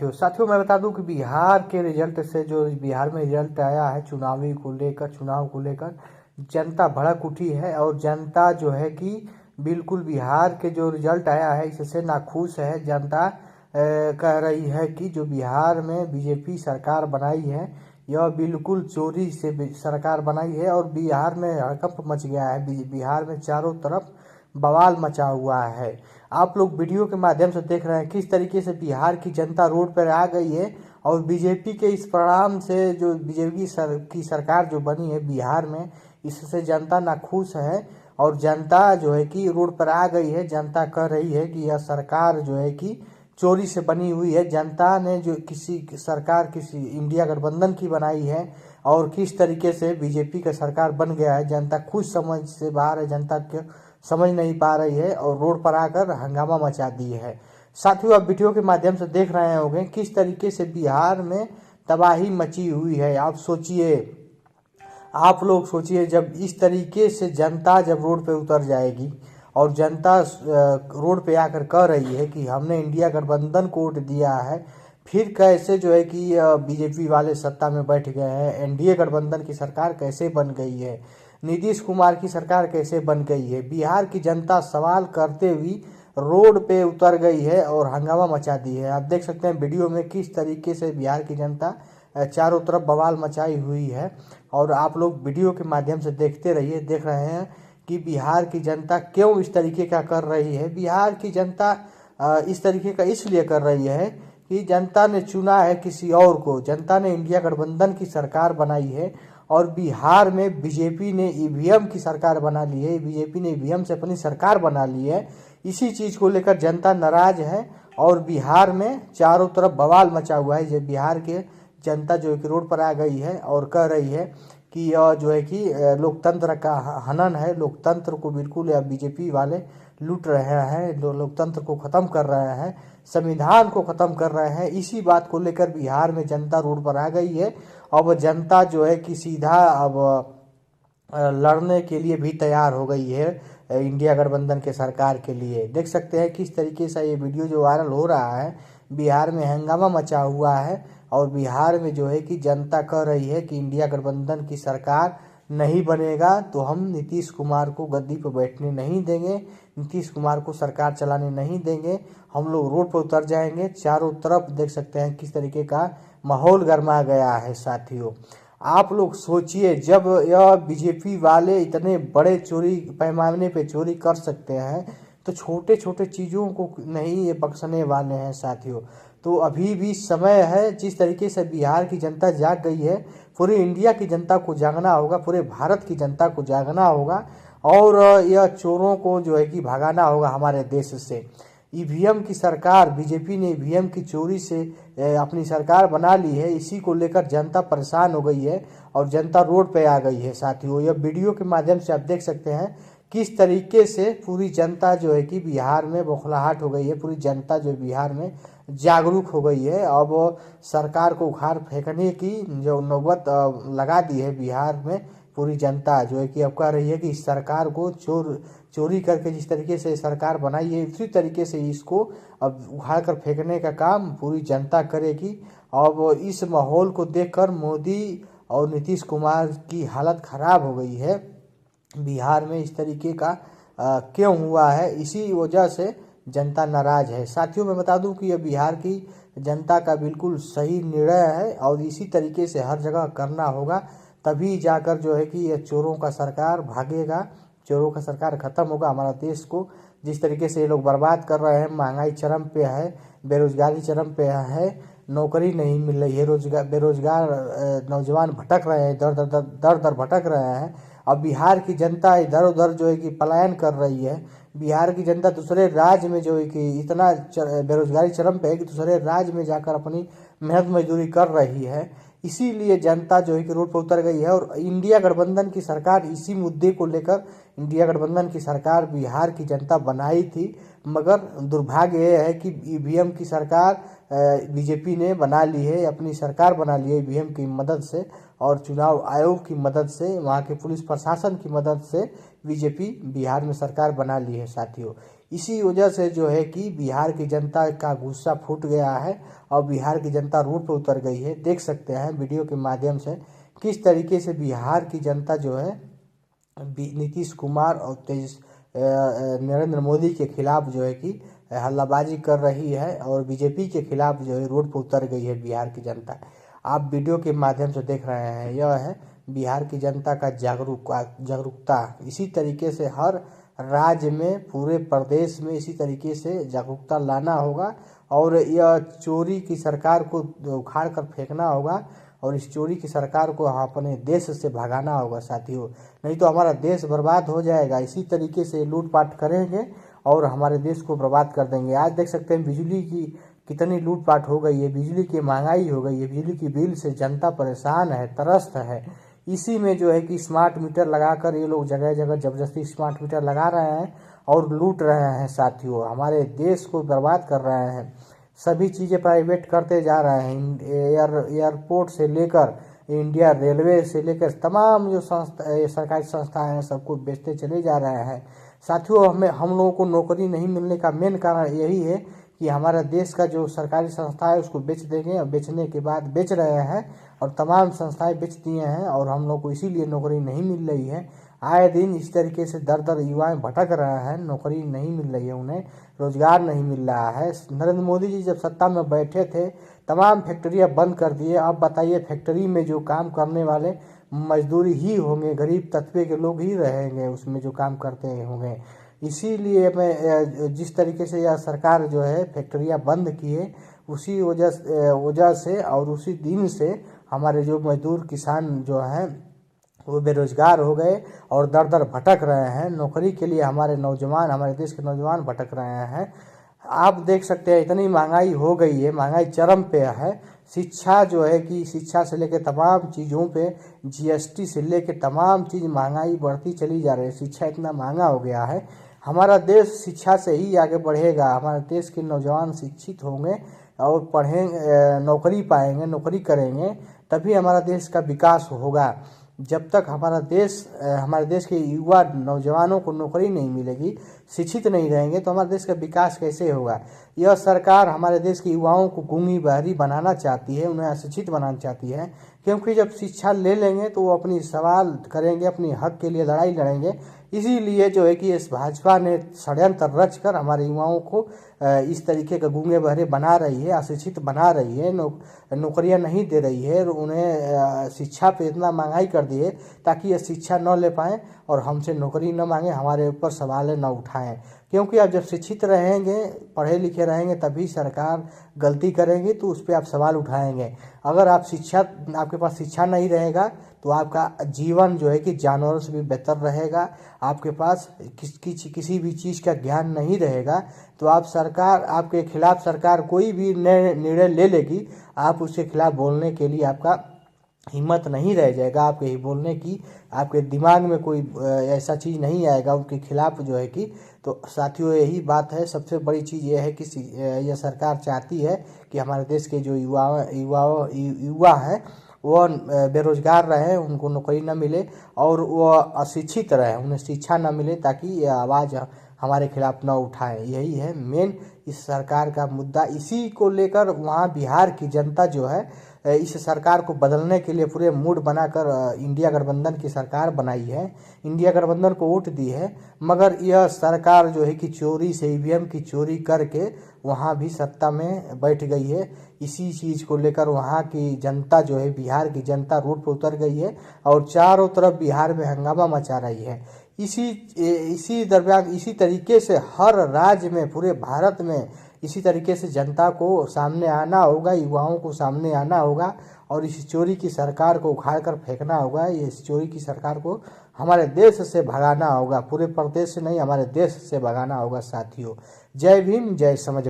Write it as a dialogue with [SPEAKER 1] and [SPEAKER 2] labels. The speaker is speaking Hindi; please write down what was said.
[SPEAKER 1] साथियों मैं बता दूं कि बिहार के रिजल्ट से जो बिहार में रिजल्ट आया है चुनाव को लेकर जनता भड़क उठी है। और जनता जो है कि बिल्कुल बिहार के जो रिजल्ट आया है इससे नाखुश है। जनता कह रही है कि जो बिहार में बीजेपी सरकार बनाई है यह बिल्कुल चोरी से सरकार बनाई है। और बिहार में हड़कंप मच गया है, बिहार में चारों तरफ बवाल मचा हुआ है। आप लोग वीडियो के माध्यम से देख रहे हैं किस तरीके से बिहार की जनता रोड पर आ गई है। और बीजेपी के इस परिणाम से जो बीजेपी की सरकार जो बनी है बिहार में, इससे जनता नाखुश है। और जनता जो है कि रोड पर आ गई है। जनता कह रही है कि यह सरकार जो है कि चोरी से बनी हुई है। जनता ने जो किसी इंडिया गठबंधन की बनाई है और किस तरीके से बीजेपी का सरकार बन गया है, जनता खुद समझ से बाहर है। जनता के समझ नहीं पा रही है और रोड पर आकर हंगामा मचा दी है। साथियों आप वीडियो के माध्यम से देख रहे होंगे किस तरीके से बिहार में तबाही मची हुई है। आप लोग सोचिए जब इस तरीके से जनता जब रोड पे उतर जाएगी और जनता रोड पे आकर कह रही है कि हमने इंडिया गठबंधन को वोट दिया है, फिर कैसे जो है कि बीजेपी वाले सत्ता में बैठ गए हैं। एनडीए गठबंधन की सरकार कैसे बन गई है, नीतीश कुमार की सरकार कैसे बन गई है। बिहार की जनता सवाल करते हुए रोड पे उतर गई है और हंगामा मचा दी है। आप देख सकते हैं वीडियो में किस तरीके से बिहार की जनता चारों तरफ बवाल मचाई हुई है। और आप लोग वीडियो के माध्यम से देखते रहिए, देख रहे हैं कि बिहार की जनता क्यों इस तरीके का कर रही है। बिहार की जनता इस तरीके का इसलिए कर रही है कि जनता ने चुना है किसी और को। जनता ने इंडिया गठबंधन की सरकार बनाई है और बिहार में बीजेपी ने ईवीएम की सरकार बना ली है। बीजेपी ने ईवीएम से अपनी सरकार बना ली है। इसी चीज को लेकर जनता नाराज है और बिहार में चारों तरफ बवाल मचा हुआ है। जो बिहार के जनता जो है कि रोड पर आ गई है और कह रही है कि यह जो है कि लोकतंत्र का हनन है। लोकतंत्र को बिल्कुल बीजेपी वाले लूट रहे हैं, लोकतंत्र को खत्म कर रहे हैं, संविधान को खत्म कर रहे हैं। इसी बात को लेकर बिहार में जनता रोड पर आ गई है। अब जनता जो है कि सीधा अब लड़ने के लिए भी तैयार हो गई है इंडिया गठबंधन के सरकार के लिए। देख सकते हैं किस तरीके से ये वीडियो जो वायरल हो रहा है, बिहार में हंगामा मचा हुआ है। और बिहार में जो है कि जनता कह रही है कि इंडिया गठबंधन की सरकार नहीं बनेगा तो हम नीतीश कुमार को गद्दी पर बैठने नहीं देंगे, नीतीश कुमार को सरकार चलाने नहीं देंगे, हम लोग रोड पर उतर जाएंगे। चारों तरफ देख सकते हैं किस तरीके का माहौल गर्मा गया है। साथियों आप लोग सोचिए जब यह बीजेपी वाले इतने बड़े चोरी पैमाने पे चोरी कर सकते हैं तो छोटे छोटे चीज़ों को नहीं ये बख्शने वाले हैं। साथियों तो अभी भी समय है। जिस तरीके से बिहार की जनता जाग गई है, पूरी इंडिया की जनता को जागना होगा, पूरे भारत की जनता को जागना होगा और यह चोरों को जो है कि भगाना होगा हमारे देश से। ईवीएम की सरकार, बीजेपी ने ईवीएम की चोरी से अपनी सरकार बना ली है। इसी को लेकर जनता परेशान हो गई है और जनता रोड पे आ गई है। साथियों यह वीडियो के माध्यम से आप देख सकते हैं किस तरीके से पूरी जनता जो है कि बिहार में बौखलाहट हो गई है। पूरी जनता जो बिहार में जागरूक हो गई है। अब सरकार को उखाड़ फेंकने की जो नौबत लगा दी है बिहार में पूरी जनता जो है कि अब कह रही है कि इस सरकार को चोरी करके जिस तरीके से सरकार बनाई है उसी तरीके से इसको अब उखाड़ कर फेंकने का काम पूरी जनता करेगी। अब इस माहौल को देखकर मोदी और नीतीश कुमार की हालत खराब हो गई है। बिहार में इस तरीके का क्यों हुआ है, इसी वजह से जनता नाराज है। साथियों मैं बता दूं कि यह बिहार की जनता का बिल्कुल सही निर्णय है और इसी तरीके से हर जगह करना होगा, तभी जाकर जो है कि यह चोरों का सरकार भागेगा, चोरों का सरकार खत्म होगा। हमारा देश को जिस तरीके से ये लोग बर्बाद कर रहे हैं, महंगाई चरम पे है, बेरोजगारी चरम पे है, नौकरी नहीं मिल रही है, बेरोजगार नौजवान भटक रहे हैं, दर दर भटक रहे हैं। अब बिहार की जनता इधर उधर जो है कि पलायन कर रही है। बिहार की जनता दूसरे राज्य में जो है कि इतना बेरोजगारी चरम पे है कि दूसरे राज्य में जाकर अपनी मेहनत मजदूरी कर रही है। इसीलिए जनता जो है कि रोड पर उतर गई है। और इंडिया गठबंधन की सरकार इसी मुद्दे को लेकर इंडिया गठबंधन की सरकार बिहार की जनता बनाई थी, मगर दुर्भाग्य यह है कि ईवीएम की सरकार बीजेपी ने बना ली है, अपनी सरकार बना ली है ईवीएम की मदद से। और चुनाव आयोग की मदद से, वहाँ के पुलिस प्रशासन की मदद से बीजेपी बिहार में सरकार बना ली है साथियों। इसी वजह से जो है कि बिहार की जनता का गुस्सा फूट गया है और बिहार की जनता रोड पर उतर गई है। देख सकते हैं वीडियो के माध्यम से किस तरीके से बिहार की जनता जो है नीतीश कुमार और नरेंद्र मोदी के खिलाफ जो है कि हल्लाबाजी कर रही है और बीजेपी के खिलाफ जो है रोड पर उतर गई है बिहार की जनता। आप वीडियो के माध्यम से देख रहे हैं, यह है बिहार की जनता का जागरूकता। इसी तरीके से हर राज्य में, पूरे प्रदेश में इसी तरीके से जागरूकता लाना होगा और यह चोरी की सरकार को उखाड़ कर फेंकना होगा और इस चोरी की सरकार को अपने देश से भगाना होगा साथियों, नहीं तो हमारा देश बर्बाद हो जाएगा। इसी तरीके से लूटपाट करेंगे और हमारे देश को बर्बाद कर देंगे। आज देख सकते हैं बिजली की कितनी लूटपाट हो गई है, बिजली की महंगाई हो गई है, बिजली की बिल से जनता परेशान है, त्रस्त है। इसी में जो है कि स्मार्ट मीटर लगाकर ये लोग जगह जगह जबरदस्ती स्मार्ट मीटर लगा रहे हैं और लूट रहे हैं साथियों, हमारे देश को बर्बाद कर रहे हैं। सभी चीज़ें प्राइवेट करते जा रहे हैं, एयरपोर्ट से लेकर इंडिया रेलवे से लेकर तमाम जो सरकारी संस्थाएं हैं सबको बेचते चले जा रहे हैं साथियों। हम लोगों को नौकरी नहीं मिलने का मेन कारण यही है कि हमारा देश का जो सरकारी संस्था है उसको बेच देंगे और बेचने के बाद बेच रहे हैं और तमाम संस्थाएं बेच दिए हैं और हम लोग को इसीलिए नौकरी नहीं मिल रही है। आए दिन इस तरीके से दर दर युवाएं भटक रहे हैं, नौकरी नहीं मिल रही है, उन्हें रोजगार नहीं मिल रहा है। नरेंद्र मोदी जी जब सत्ता में बैठे थे तमाम फैक्ट्रियां बंद कर दिए। अब बताइए फैक्ट्री में जो काम करने वाले मजदूरी ही होंगे, गरीब तबके के लोग ही रहेंगे उसमें जो काम करते होंगे। इसीलिए मैं जिस तरीके से यह सरकार जो है फैक्ट्रियां बंद की है उसी वजह से और उसी दिन से हमारे जो मजदूर किसान जो हैं वो बेरोजगार हो गए और दर दर भटक रहे हैं। नौकरी के लिए हमारे नौजवान, हमारे देश के नौजवान भटक रहे हैं। आप देख सकते हैं इतनी महंगाई हो गई है, महंगाई चरम पे है। शिक्षा जो है कि शिक्षा से लेकर तमाम चीज़ों पे जीएसटी से लेकर तमाम चीज़ महंगाई बढ़ती चली जा रही है। शिक्षा इतना महंगा हो गया है। हमारा देश शिक्षा से ही आगे बढ़ेगा, हमारे देश के नौजवान शिक्षित होंगे और पढ़ेंगे, नौकरी पाएंगे, नौकरी करेंगे, तभी हमारा देश का विकास होगा। जब तक हमारे देश के युवा नौजवानों को नौकरी नहीं मिलेगी, शिक्षित नहीं रहेंगे, तो हमारे देश का विकास कैसे होगा। यह सरकार हमारे देश के युवाओं को गूंगी बहरी बनाना चाहती है, उन्हें अशिक्षित बनाना चाहती है, क्योंकि जब शिक्षा ले लेंगे तो वो अपनी सवाल करेंगे, अपनी हक के लिए लड़ाई लड़ेंगे। इसीलिए जो है कि इस भाजपा ने षड्यंत्र रच कर हमारे युवाओं को इस तरीके का गूंगे बहरे बना रही है, अशिक्षित बना रही है, नौकरियां नहीं दे रही है, उन्हें शिक्षा पे इतना महंगाई कर दी है ताकि ये शिक्षा न ले पाएँ और हमसे नौकरी न मांगे, हमारे ऊपर सवाल न उठाएं। क्योंकि आप जब शिक्षित रहेंगे, पढ़े लिखे रहेंगे, तभी सरकार गलती करेगी तो उस पर आप सवाल उठाएंगे। अगर आपके पास शिक्षा नहीं रहेगा तो आपका जीवन जो है कि जानवरों से भी बेहतर रहेगा। आपके पास किसी भी चीज़ का ज्ञान नहीं रहेगा तो आपके खिलाफ सरकार कोई भी निर्णय ले लेगी, आप उसके खिलाफ बोलने के लिए आपका हिम्मत नहीं रह जाएगा। आपके ही बोलने की आपके दिमाग में कोई ऐसा चीज़ नहीं आएगा उनके खिलाफ जो है कि। तो साथियों यही बात है, सबसे बड़ी चीज़ यह है कि यह सरकार चाहती है कि हमारे देश के जो युवा हैं वो बेरोजगार रहे, उनको नौकरी न मिले और वो अशिक्षित रहे, उन्हें शिक्षा न मिले, ताकि ये आवाज़ हमारे खिलाफ न उठाए। यही है मेन इस सरकार का मुद्दा। इसी को लेकर वहाँ बिहार की जनता जो है इस सरकार को बदलने के लिए पूरे मूड बनाकर इंडिया गठबंधन की सरकार बनाई है, इंडिया गठबंधन को वोट दी है। मगर यह सरकार जो है कि चोरी से ईवीएम की चोरी करके वहाँ भी सत्ता में बैठ गई है। इसी चीज़ को लेकर वहाँ की जनता जो है, बिहार की जनता रोड पर उतर गई है और चारों तरफ बिहार में हंगामा मचा रही है। इसी दरमियान इसी तरीके से हर राज्य में, पूरे भारत में इसी तरीके से जनता को सामने आना होगा, युवाओं को सामने आना होगा और इस चोरी की सरकार को उखाड़ कर फेंकना होगा। इस चोरी की सरकार को हमारे देश से भगाना होगा, पूरे प्रदेश से नहीं, हमारे देश से भगाना होगा साथियों। जय भीम, जय समझ।